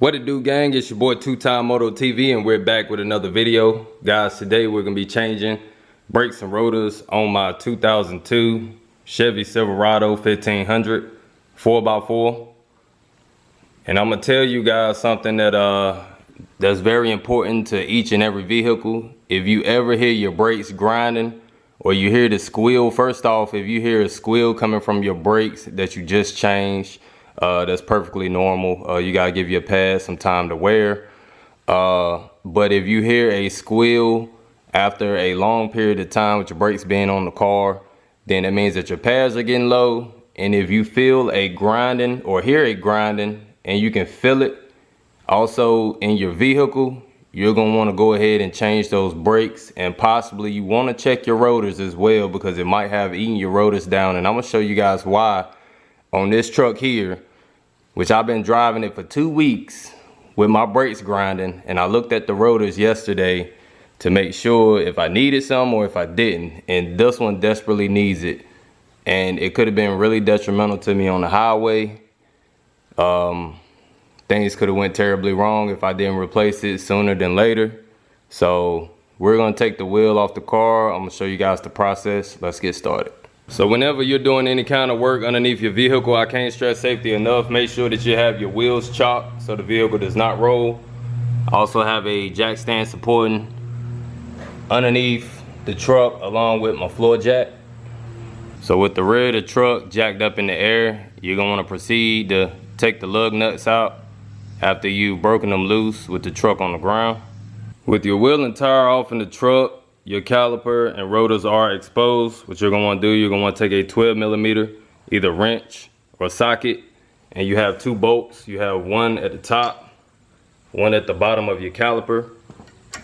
What it do, gang? It's your boy Two-Time Moto TV, and we're back with another video. Guys, today we're gonna be changing brakes and rotors on my 2002 Chevy Silverado 1500 4x4. And I'm gonna tell you guys something that's very important to each and every vehicle. If you ever hear your brakes grinding or you hear the squeal, first off, if you hear a squeal coming from your brakes that you just changed, that's perfectly normal. You gotta give your pads some time to wear. But if you hear a squeal after a long period of time with your brakes being on the car, then that means that your pads are getting low. And if you feel a grinding or hear a grinding and you can feel it also in your vehicle, you're gonna wanna go ahead and change those brakes, and possibly you wanna check your rotors as well, because it might have eaten your rotors down. And I'm gonna show you guys why on this truck here, which I've been driving it for 2 weeks with my brakes grinding. And I looked at the rotors yesterday to make sure if I needed some or if I didn't, and this one desperately needs it. And it could have been really detrimental to me on the highway. Things could have went terribly wrong if I didn't replace it sooner than later. So we're gonna take the wheel off the car. I'm gonna show you guys the process. Let's get started. So whenever you're doing any kind of work underneath your vehicle, I can't stress safety enough. Make sure that you have your wheels chopped so the vehicle does not roll. I also have a jack stand supporting underneath the truck along with my floor jack. So with the rear of the truck jacked up in the air, you're gonna wanna proceed to take the lug nuts out after you've broken them loose with the truck on the ground. With your wheel and tire off in the truck, your caliper and rotors are exposed. What you're gonna wanna do, you're gonna wanna take a 12mm, either wrench or socket, and you have 2 bolts. You have one at the top, one at the bottom of your caliper.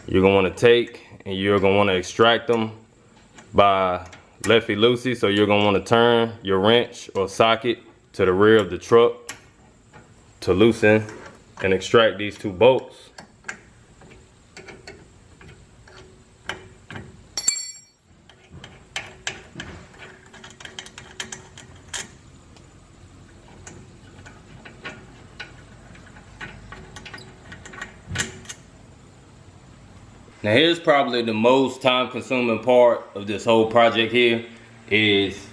You're gonna wanna take and you're gonna wanna extract them by lefty-loosey. So you're gonna wanna turn your wrench or socket to the rear of the truck to loosen and extract these 2 bolts. Now here's probably the most time-consuming part of this whole project here, is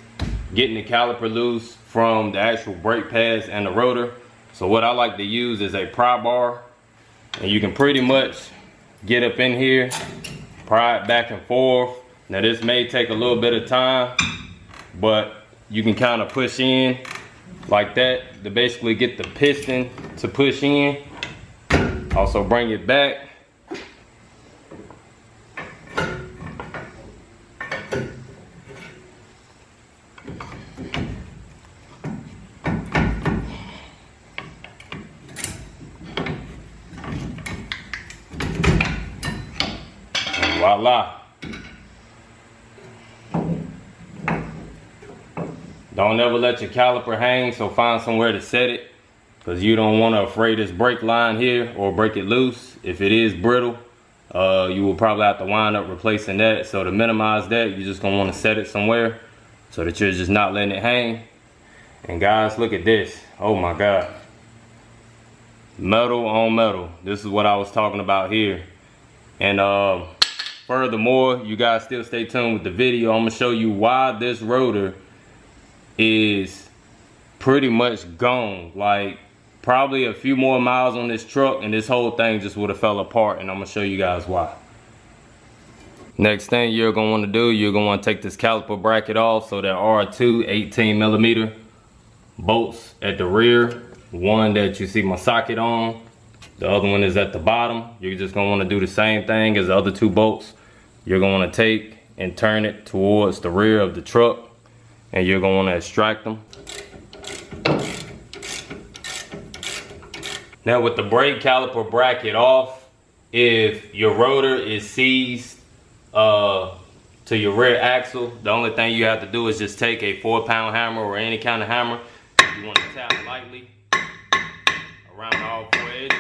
getting the caliper loose from the actual brake pads and the rotor. So what I like to use is a pry bar, and you can pretty much get up in here, pry it back and forth. Now this may take a little bit of time, but you can kind of push in like that to basically get the piston to push in. Also bring it back. Voila. Don't ever let your caliper hang, so find somewhere to set it, because you don't want to fray this brake line here or break it loose. If it is brittle, you will probably have to wind up replacing that. So to minimize that, you're just gonna want to set it somewhere so that you're just not letting it hang. And guys, look at this. Oh my God. Metal on metal. This is what I was talking about here. And furthermore, you guys still stay tuned with the video. I'm gonna show you why this rotor is pretty much gone. Like probably a few more miles on this truck and this whole thing just would have fell apart, and I'm gonna show you guys why. Next thing you're gonna wanna do, you're gonna wanna take this caliper bracket off. So there are 2 18mm bolts at the rear. One that you see my socket on, the other one is at the bottom. You're just gonna wanna do the same thing as the other 2 bolts. You're gonna wanna take and turn it towards the rear of the truck, and you're gonna wanna extract them. Now with the brake caliper bracket off, if your rotor is seized to your rear axle, the only thing you have to do is just take a 4-pound hammer or any kind of hammer. You wanna tap lightly around all 4 edges.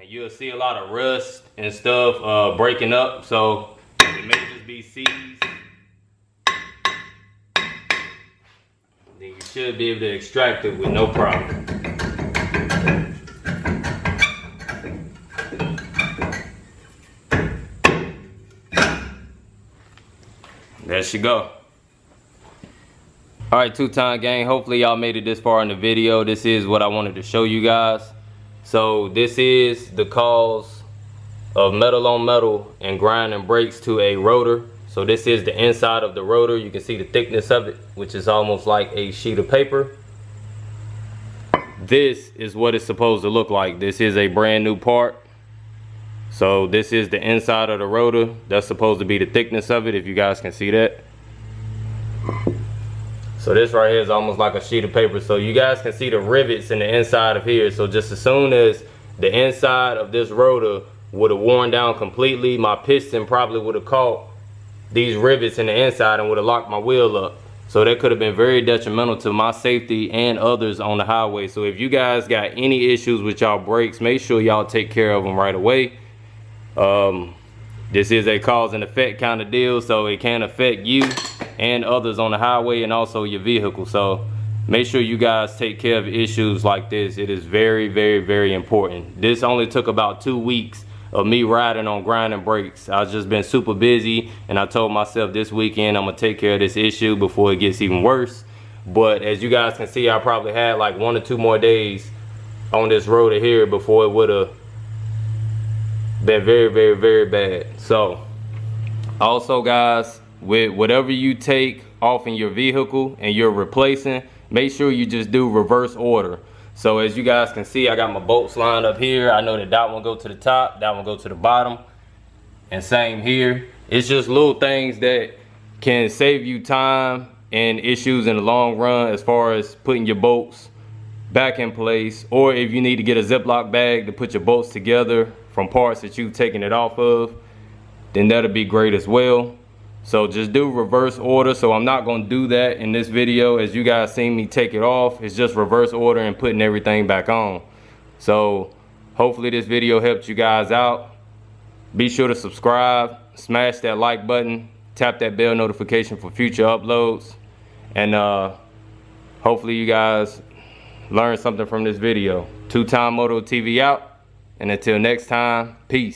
You'll see a lot of rust and stuff breaking up, so it may just be seized. Then you should be able to extract it with no problem. there she go. All right, two-time gang, hopefully y'all made it this far in the video. This is what I wanted to show you guys. So this is the cause of metal on metal and grinding brakes to a rotor. So this is the inside of the rotor. You can see the thickness of it, which is almost like a sheet of paper. This is what it's supposed to look like. This is a brand new part. So this is the inside of the rotor. That's supposed to be the thickness of it, if you guys can see that. So this right here is almost like a sheet of paper. So you guys can see the rivets in the inside of here. So just as soon as the inside of this rotor would have worn down completely, my piston probably would have caught these rivets in the inside and would have locked my wheel up. So that could have been very detrimental to my safety and others on the highway. So if you guys got any issues with y'all brakes, make sure y'all take care of them right away. This is a cause and effect kind of deal, so it can affect you and others on the highway and also your vehicle. So make sure you guys take care of issues like this. It is very, very, very important. This only took about 2 weeks of me riding on grinding brakes. I've just been super busy, and I told myself this weekend I'm gonna take care of this issue before it gets even worse. But as you guys can see, I probably had like 1 or 2 more days on this rotor here before it would have been very, very, very bad. So also guys, with whatever you take off in your vehicle and you're replacing, make sure you just do reverse order. So as you guys can see, I got my bolts lined up here. I know that one go to the top, that one go to the bottom, and same here. It's just little things that can save you time and issues in the long run, as far as putting your bolts back in place, or if you need to get a Ziploc bag to put your bolts together from parts that you've taken it off of, then that'll be great as well. So just do reverse order. So I'm not going to do that in this video. As you guys seen me take it off, it's just reverse order and putting everything back on. So hopefully this video helped you guys out. Be sure to subscribe, smash that like button, tap that bell notification for future uploads, and hopefully you guys learned something from this video. Two-time Moto TV out, and until next time, peace.